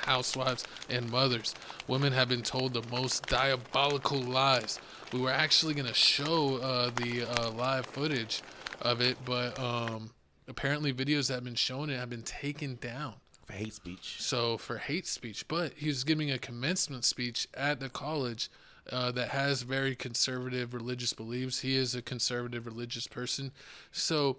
housewives and mothers. Women have been told the most diabolical lies. We were actually going to show the live footage of it, but apparently videos that have been shown it have been taken down. For hate speech. So for hate speech. But he was giving a commencement speech at the college that has very conservative religious beliefs. He is a conservative religious person. So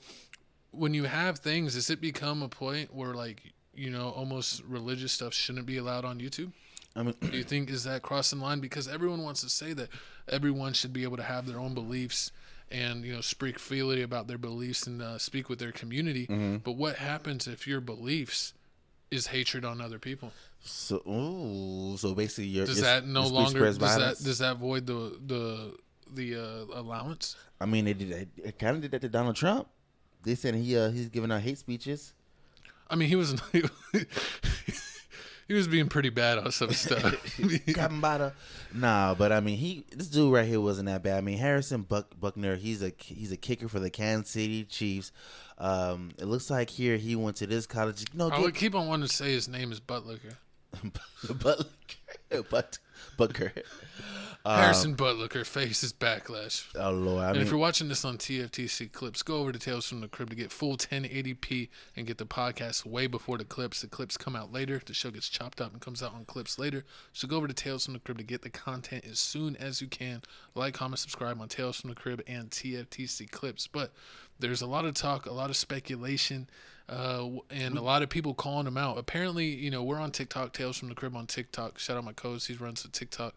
when you have things, does it become a point where, like, you know, almost religious stuff shouldn't be allowed on YouTube? I mean, do you think is that crossing line? Because everyone wants to say that everyone should be able to have their own beliefs and, you know, speak freely about their beliefs and speak with their community. Mm-hmm. But what happens if your beliefs is hatred on other people? So basically, does that no longer does that void the allowance? I mean, it kind of did that to Donald Trump. They said he's giving out hate speeches. I mean, he was being pretty bad on some stuff. Nah, but I mean, this dude right here wasn't that bad. I mean, Harrison Butker, he's a kicker for the Kansas City Chiefs. It looks like here he went to this college. No, I would keep on wanting to say his name is Butker. Butker. Harrison Butker faces backlash. Oh Lord! If you're watching this on TFTC clips, go over to Tales from the Crib to get full 1080p and get the podcast way before the clips. The clips come out later. The show gets chopped up and comes out on clips later. So go over to Tales from the Crib to get the content as soon as you can. Like, comment, subscribe on Tales from the Crib and TFTC clips. But there's a lot of talk, a lot of speculation, and a lot of people calling him out. Apparently, you know, we're on TikTok, Tales from the Crib on TikTok. Shout out my co-host, he runs the TikTok.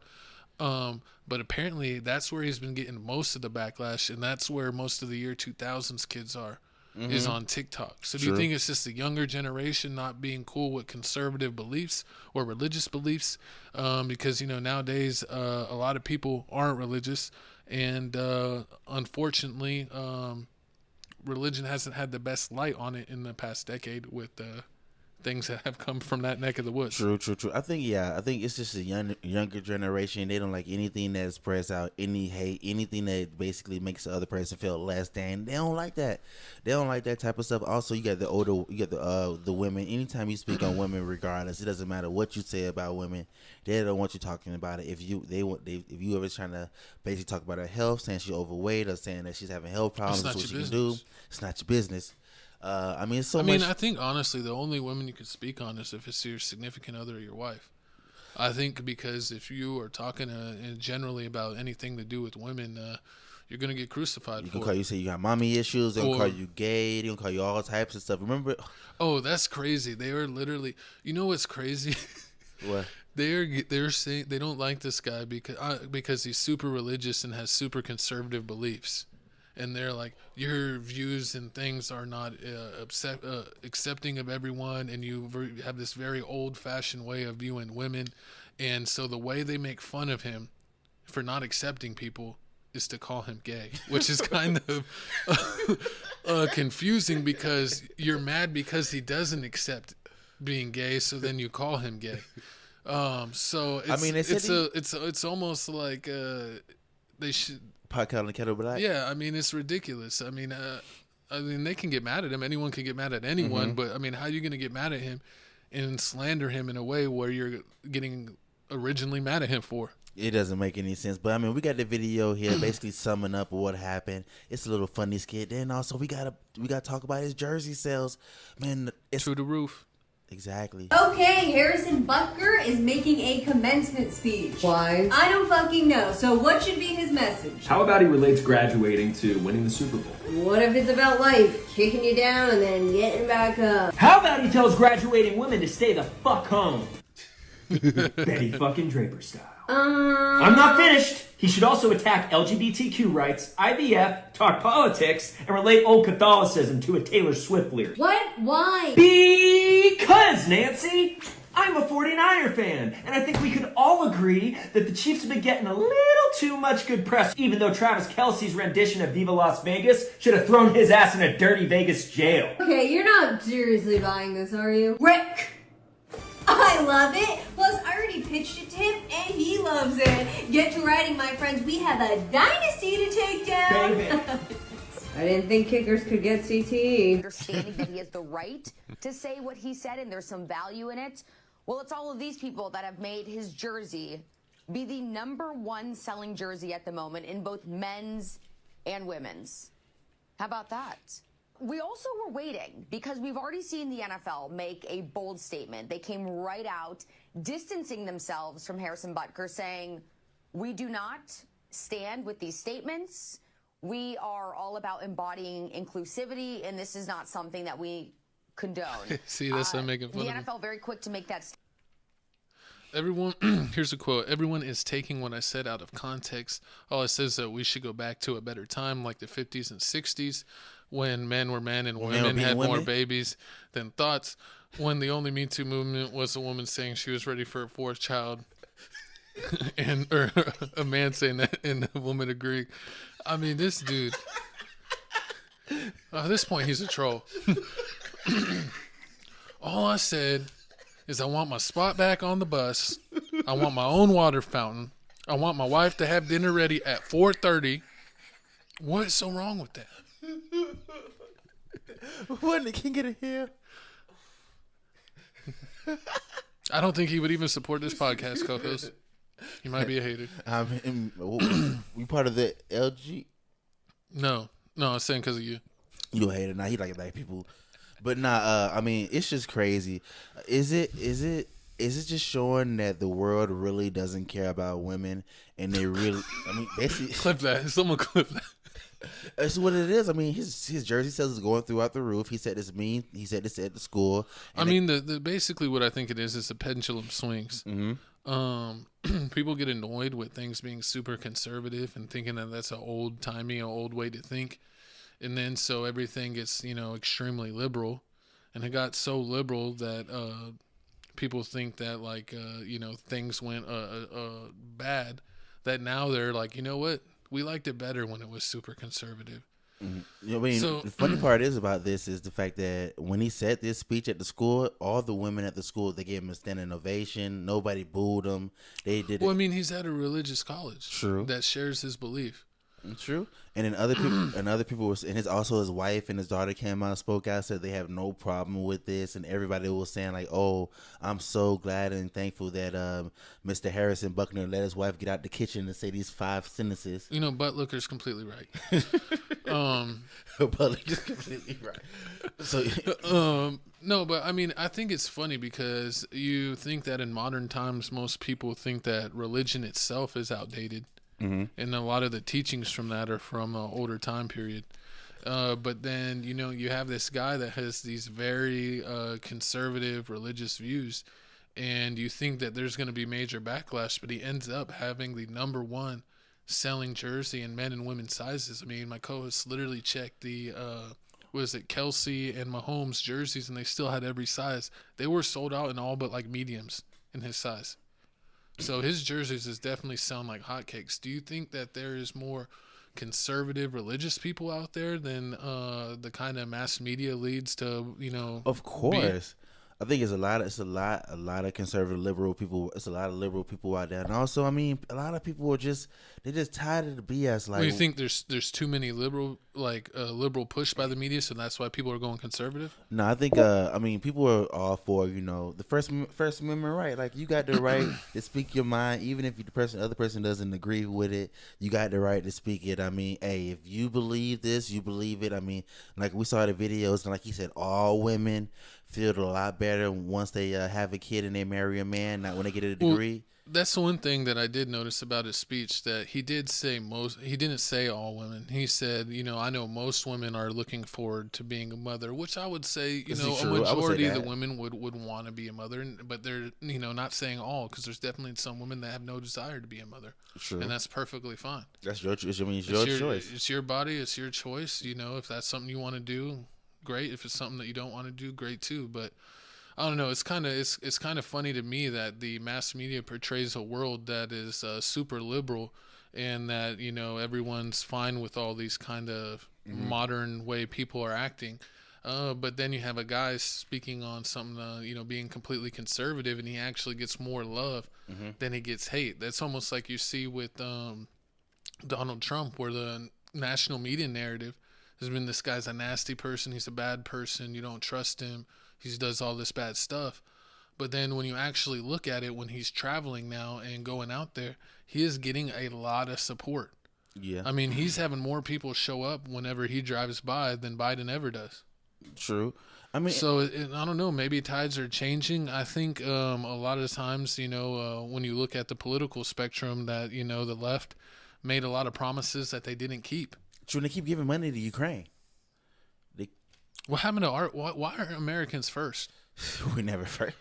But apparently that's where he's been getting most of the backlash, and that's where most of the year 2000s kids are, is on TikTok. So do you think it's just the younger generation not being cool with conservative beliefs or religious beliefs? Because, you know, nowadays a lot of people aren't religious, and unfortunately religion hasn't had the best light on it in the past decade with things that have come from that neck of the woods. True. I think it's just a younger generation. They don't like anything that spreads out any hate, anything that basically makes the other person feel less than. They don't like that. They don't like that type of stuff. Also, you got the women. Anytime you speak on women, regardless, it doesn't matter what you say about women. They don't want you talking about it. If you ever trying to basically talk about her health, saying she's overweight or saying that she's having health problems, that's what she can do. It's not your business. I mean, I think honestly, the only women you could speak on is if it's your significant other or your wife. I think because if you are talking generally about anything to do with women, you're gonna get crucified. You say you got mommy issues. They'll call you gay. They'll call you all types of stuff. Remember? Oh, that's crazy. They are literally. You know what's crazy? What? They're saying they don't like this guy because he's super religious and has super conservative beliefs. And they're like, your views and things are not accepting of everyone, and you have this very old-fashioned way of viewing women. And so the way they make fun of him for not accepting people is to call him gay, which is kind of confusing because you're mad because he doesn't accept being gay, so then you call him gay. So it's almost like they should. Pot on the kettle black. Yeah, I mean, it's ridiculous. I mean, they can get mad at him. Anyone can get mad at anyone. But I mean, how are you going to get mad at him and slander him in a way where you're getting originally mad at him for? It doesn't make any sense. But I mean, we got the video here, basically summing up what happened. It's a little funny skit. Then also we gotta talk about his jersey sales. Man, it's through the roof. Exactly. Okay, Harrison Butker is making a commencement speech. Why? I don't fucking know. So what should be his message? How about he relates graduating to winning the Super Bowl? What if it's about life, kicking you down and then getting back up? How about he tells graduating women to stay the fuck home? Betty fucking Draper style. I'm not finished. He should also attack LGBTQ rights, IVF, talk politics, and relate old Catholicism to a Taylor Swift lyric. What? Why? Because, Nancy, I'm a 49er fan, and I think we could all agree that the Chiefs have been getting a little too much good press, even though Travis Kelce's rendition of Viva Las Vegas should have thrown his ass in a dirty Vegas jail. Okay, you're not seriously buying this, are you? Rick! I love it. Plus, I already pitched it to him, and he loves it. Get to writing, my friends. We have a dynasty to take down. Baby. I didn't think kickers could get CTE. Understanding that he has the right to say what he said and there's some value in it. Well, it's all of these people that have made his jersey be the #1 selling jersey at the moment in both men's and women's. How about that? We also were waiting because we've already seen the NFL make a bold statement. They came right out distancing themselves from Harrison Butker, saying, we do not stand with these statements. We are all about embodying inclusivity, and this is not something that we condone. See, that's not making fun the of me. NFL very quick to make that Everyone, here's a quote. Everyone is taking what I said out of context. All it says that we should go back to a better time, like the 50s and 60s, when men were men and women had more babies than thoughts. When the only Me Too movement was a woman saying she was ready for a fourth child, or a man saying that, and a woman agreeing. I mean, this dude. At this point, he's a troll. All I said is I want my spot back on the bus. I want my own water fountain. I want my wife to have dinner ready at 4:30. What is so wrong with that? What the king of the hill? I don't think he would even support this podcast, co-host. He might be a hater. We part of the LG. No, I'm saying because of you. You a hater? Nah, he like black people. But nah, I mean, it's just crazy. Is it just showing that the world really doesn't care about women, and they really? I mean, basically, Clip that. Someone clip that. that's what it is. I mean, his jersey sales is going throughout the roof. He said this at the school. I mean, the basically what I think it is the pendulum swings. Mm-hmm. People get annoyed with things being super conservative and thinking that that's an old way to think. And then so everything gets, extremely liberal. And it got so liberal that people think that, like, things went bad, that now they're like, you know what? We liked it better when it was super conservative. Mm-hmm. I mean, the funny part is about this is the fact that when he said this speech at the school, all the women at the school, they gave him a standing ovation. Nobody booed him. They did. Well, I mean, he's at a religious college. True. That shares his belief. True. And then other people were, and his wife and his daughter came out and spoke out, said they have no problem with this, and everybody was saying like, "Oh, I'm so glad and thankful that Mr. Harrison Buckner let his wife get out the kitchen and say these 5 sentences." Butker's completely right. Butker's completely right. So, no, but I mean, I think it's funny because you think that in modern times, most people think that religion itself is outdated. Mm-hmm. And a lot of the teachings from that are from an older time period. But then, you have this guy that has these very conservative religious views, and you think that there's going to be major backlash, but he ends up having the #1 selling jersey in men and women's sizes. I mean, my co-host literally checked the, Kelsey and Mahomes jerseys, and they still had every size. They were sold out in all but like mediums in his size. So his jerseys is definitely selling like hotcakes. Do you think that there is more conservative religious people out there than the kind of mass media leads to, Of course. I think it's a lot of conservative liberal people. It's a lot of liberal people out there. And also, I mean, a lot of people are just tired of the BS. Like, you think there's too many liberal push by the media, so that's why people are going conservative? No, I think people are all for the First Amendment right. Like, you got the right to speak your mind, even if the other person doesn't agree with it. You got the right to speak it. I mean, hey, if you believe this, you believe it. I mean, like we saw the videos, and like he said, all women feel a lot better once they have a kid and they marry a man, not when they get a degree. That's the one thing that I did notice about his speech, that he did say he didn't say all women. He said, I know most women are looking forward to being a mother, which I would say, a majority of the women would want to be a mother, but they're, not saying all, because there's definitely some women that have no desire to be a mother. True. And that's perfectly fine. That's your choice. It's your choice. It's your body. It's your choice. If that's something you want to do, great. If it's something that you don't want to do, great too. But I don't know. It's kind of funny to me that the mass media portrays a world that is super liberal, and that everyone's fine with all these kind of modern way people are acting. But then you have a guy speaking on something, being completely conservative, and he actually gets more love than he gets hate. That's almost like you see with Donald Trump, where the national media narrative has been, this guy's a nasty person, he's a bad person, you don't trust him, he does all this bad stuff. But then when you actually look at it, when he's traveling now and going out there, he is getting a lot of support. Yeah. I mean, he's having more people show up whenever he drives by than Biden ever does. True. I mean, so I don't know. Maybe tides are changing. I think a lot of times, when you look at the political spectrum, that the left made a lot of promises that they didn't keep. true. They keep giving money to Ukraine. What happened to art? Why are Americans first? We never first.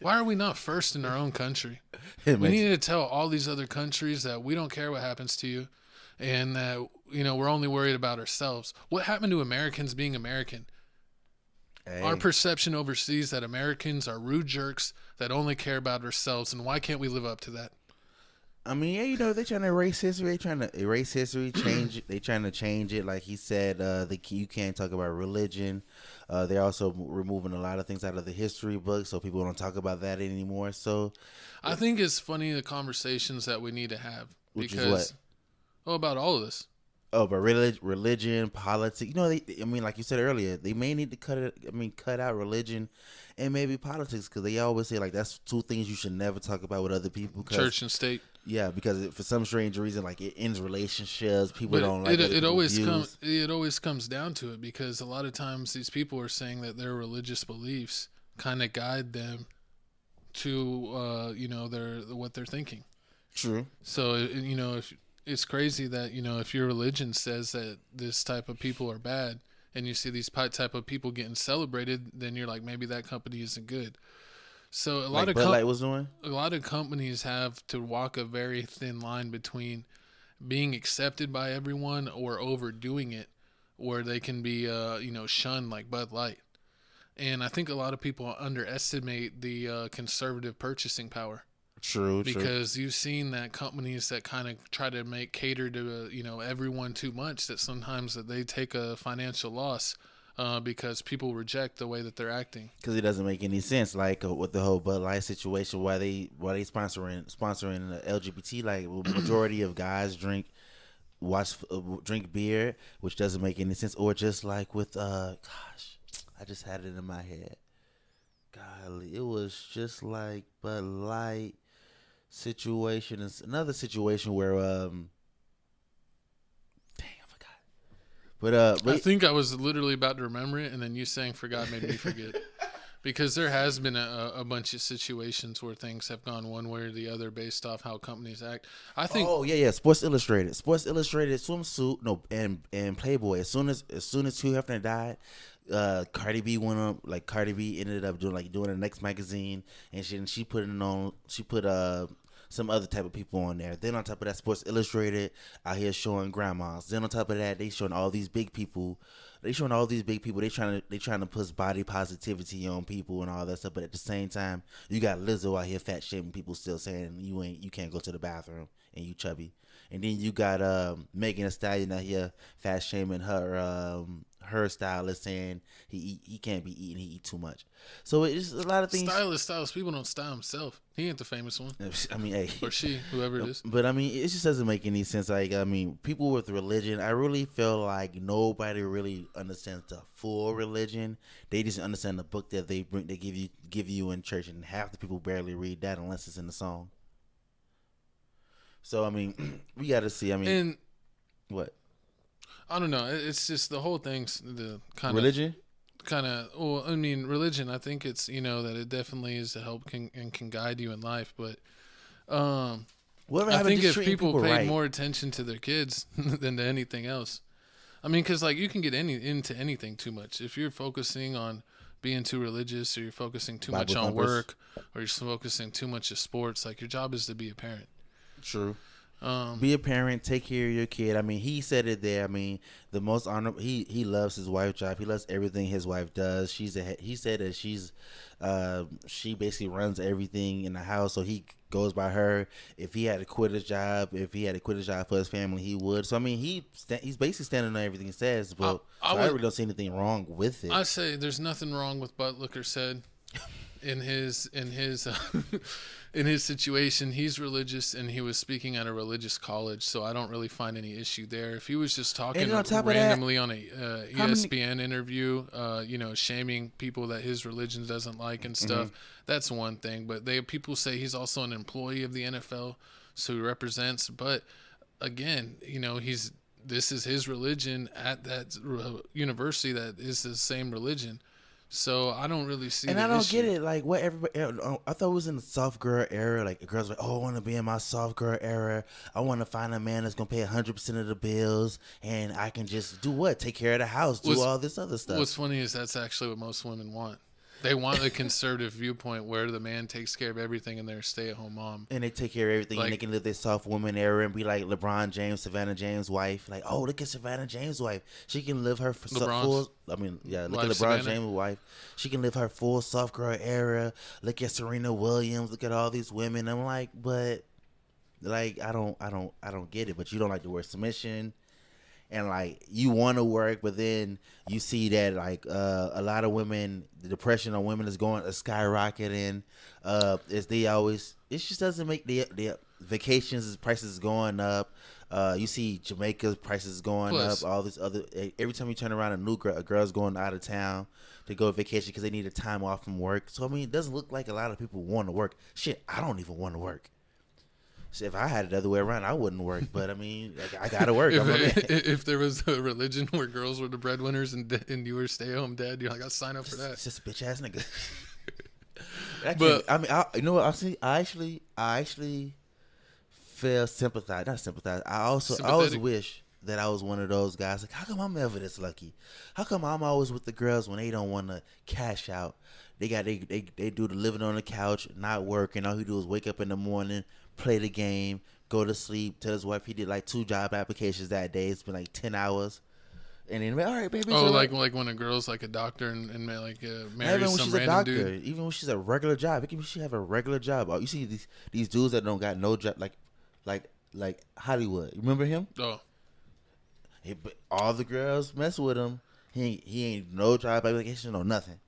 Why are we not first in our own country? We need to tell all these other countries that we don't care what happens to you, and that we're only worried about ourselves. What happened to Americans being American? Hey. Our perception overseas that Americans are rude jerks that only care about ourselves, and why can't we live up to that? I mean, yeah, they're trying to erase history. They're trying to erase history, change it. They're trying to change it. Like he said, you can't talk about religion. They're also removing a lot of things out of the history book, so people don't talk about that anymore. So, I think it's funny the conversations that we need to have. Which is what? About all of this. Oh, but religion, politics. Like you said earlier, they may need to cut out religion and maybe politics, because they always say, like, that's two things you should never talk about with other people. Church and state. Yeah, because for some strange reason, like, it ends relationships. People don't like it. It always comes down to it, because a lot of times these people are saying that their religious beliefs kind of guide them to what they're thinking. True. So if it's crazy that if your religion says that this type of people are bad, and you see these type of people getting celebrated, then you're like, maybe that company isn't good. So a lot of companies have to walk a very thin line between being accepted by everyone or overdoing it, where they can be shunned, like Bud Light. And I think a lot of people underestimate the conservative purchasing power. True. Because you've seen that companies that kind of try to cater to everyone too much, that sometimes that they take a financial loss because people reject the way that they're acting. Because it doesn't make any sense, like with the whole Bud Light situation. Why they sponsoring the LGBT? Like, majority of guys drink beer, which doesn't make any sense. Or just like with I just had it in my head. Golly, it was just like Bud Light situation. It's another situation where I forgot. But I think I was literally about to remember it, and then you saying forgot made me forget. Because there has been a bunch of situations where things have gone one way or the other based off how companies act. I think. Oh yeah. Sports Illustrated swimsuit. And Playboy. As soon as Hugh Hefner died, Cardi B went up. Like, Cardi B ended up doing the next magazine, and she put some other type of people on there. Then on top of that, Sports Illustrated out here showing grandmas. Then on top of that, they showing all these big people. They trying to put body positivity on people and all that stuff. But at the same time, you got Lizzo out here fat shaming people, still saying you can't go to the bathroom and you chubby. And then you got Megan Thee Stallion out here fat shaming her stylist, saying he can't be eating, he eat too much. So it's a lot of things. Stylist, people don't style himself. He ain't the famous one. I mean, hey, or she, whoever it is. But I mean, it just doesn't make any sense. Like, I mean, people with religion, I really feel like nobody really understands the full religion. They just understand the book that they give you in church, and half the people barely read that unless it's in the song. So I mean, we got to see. I mean, and what? I don't know. It's just the whole thing's the kind religion. Well, I mean, religion. I think it's that it definitely is to help and can guide you in life. But I think if people paid more attention to their kids than to anything else, I mean, because like you can get into anything too much if you're focusing on being too religious, or you're focusing too much on work, or you're focusing too much on sports. Like, your job is to be a parent. True. Be a parent, take care of your kid. I mean, he said it there. I mean, the most honorable. He loves his wife's job. He loves everything his wife does. He said that she basically runs everything in the house. So he goes by her. If he had to quit his job for his family, he would. So I mean, he's basically standing on everything he says. But I really don't see anything wrong with it. I say there's nothing wrong with what Butker said. in his in his situation, he's religious and he was speaking at a religious college, so I don't really find any issue there. If he was just talking randomly on a ESPN interview, shaming people that his religion doesn't like and stuff, that's one thing. But people say he's also an employee of the NFL, so he represents. But again, this is his religion at that university that is the same religion. So I don't really see. And I don't get it. Like what everybody, I thought it was in the soft girl era. Like the girls were like, oh, I want to be in my soft girl era. I want to find a man that's gonna pay 100% of the bills, and I can just do what? Take care of the house, do all this other stuff. What's funny is that's actually what most women want. They want the conservative viewpoint where the man takes care of everything and they're a stay-at-home mom. And they take care of everything, and they can live their soft woman era and be like LeBron James, Savannah James' wife. Like, oh, look at Savannah James' wife. She can live her full. Look at LeBron Savannah. James' wife. She can live her full soft girl era. Look at Serena Williams. Look at all these women. I'm like, but like, I don't get it. But you don't like the word submission. And like you want to work, but then you see that like a lot of women, the depression on women is skyrocketing. It just doesn't make the vacations prices going up. You see Jamaica's prices going up. All this other, every time you turn around, a girl's going out of town to go on vacation because they need a time off from work. So I mean, it doesn't look like a lot of people want to work. Shit, I don't even want to work. So if I had it the other way around, I wouldn't work. But I mean, I gotta work. If there was a religion where girls were the breadwinners and you were stay-at-home dad, you're like, I'll sign up for that. It's just a bitch ass nigga. But I mean, you know what? I actually feel sympathized. Not sympathize. I always wish that I was one of those guys. Like, how come I'm ever this lucky? How come I'm always with the girls when they don't want to cash out? They do the living on the couch, not working. All he do is wake up in the morning, play the game, go to sleep. Tell his wife he did like 2 job applications that day. It's been like 10 hours. And then, all right, baby. Oh, like when a girl's like a doctor and like marries some random dude. Even when she's a regular job, even when she have a regular job. Oh, you see these dudes that don't got no job, like Hollywood. Remember him? Oh. But all the girls mess with him. He ain't no job application, no nothing.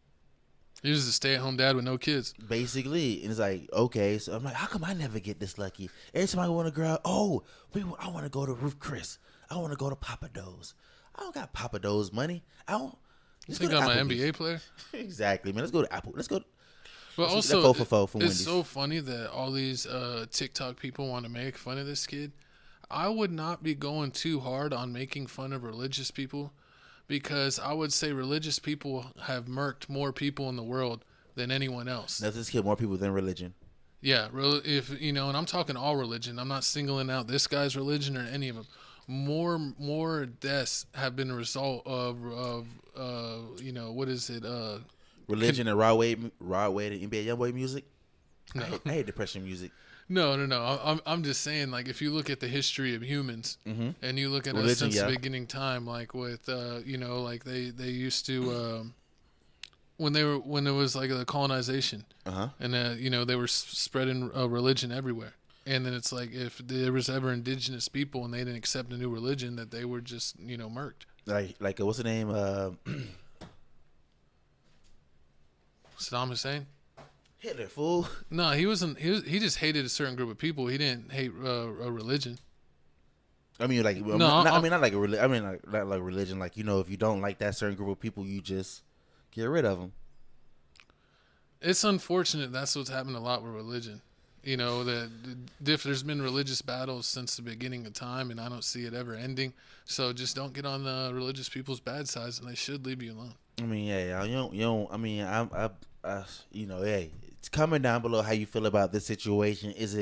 He was a stay-at-home dad with no kids. Basically. And it's like, okay. So I'm like, how come I never get this lucky? Every time I want a girl, I want to go to Ruth Chris. I want to go to Papa Do's. I don't got Papa Do's money. I don't. You think I'm an NBA player? Exactly, man. Let's go to Apple. Let's go. But also, from it's Wendy's. so funny that all these TikTok people want to make fun of this kid. I would not be going too hard on making fun of religious people, because I would say religious people have murked more people in the world than anyone else. Nothing's killed more people than religion. Yeah, and I'm talking all religion. I'm not singling out this guy's religion or any of them. More deaths have been a result of what is it? Religion and raw weight to NBA YoungBoy music. No. I hate depression music. No. I'm just saying, like, if you look at the history of humans and you look at us since the beginning time, like with like they used to when there was like the colonization, and they were spreading religion everywhere. And then it's like if there was ever indigenous people and they didn't accept a new religion, that they were just murked. Like what's the name? Saddam Hussein. Hitler, fool. No, he wasn't. He just hated a certain group of people. He didn't hate a religion. I mean, like not like a religion. I mean, like not like religion. Like if you don't like that certain group of people, you just get rid of them. It's unfortunate. That's what's happened a lot with religion. That there's been religious battles since the beginning of time, and I don't see it ever ending. So just don't get on the religious people's bad sides, and they should leave you alone. I mean, yeah, you don't. I mean, hey, it's comment down below how you feel about this situation. Is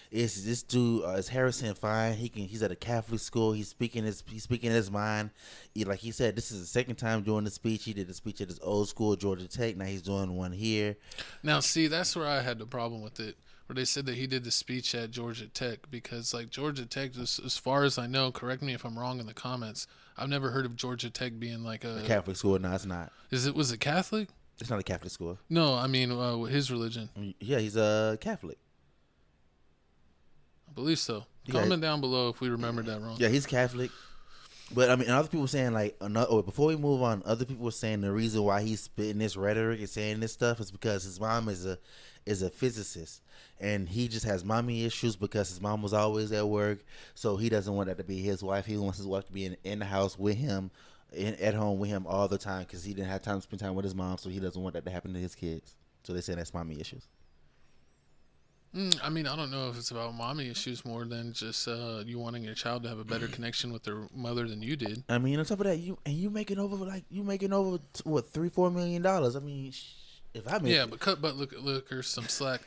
this dude? Is Harrison fine? He's at a Catholic school. He's speaking his mind. Like he said, this is the second time doing the speech. He did the speech at his old school, Georgia Tech. Now he's doing one here. Now, see, that's where I had the problem with it. Where they said that he did the speech at Georgia Tech, because like Georgia Tech, as far as I know, correct me if I'm wrong in the comments, I've never heard of Georgia Tech being like a Catholic school. No, it's not. Was it Catholic? It's not a Catholic school. No, I mean his religion. Yeah, he's a Catholic. I believe so. Comment down below if we remembered that wrong. Yeah, he's Catholic. But I mean, other people saying like, before we move on, other people were saying the reason why he's spitting this rhetoric and saying this stuff is because his mom is a physicist, and he just has mommy issues because his mom was always at work, so he doesn't want that to be his wife. He wants his wife to be in the house with him, at home with him all the time because he didn't have time to spend time with his mom, so he doesn't want that to happen to his kids. So they say that's mommy issues. I mean, I don't know if it's about mommy issues more than just you wanting your child to have a better connection with their mother than you did. I mean, on top of that, you making over what $3-4 million. I mean, if I make but cut Butker some slack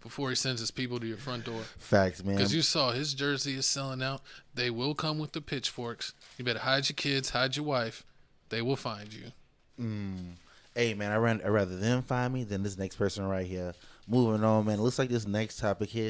before he sends his people to your front door. Facts, man. Because you saw his jersey is selling out. They will come with the pitchforks. You better hide your kids, hide your wife. They will find you. Hey, man, I'd rather them find me than this next person right here. Moving on, man. It looks like this next topic here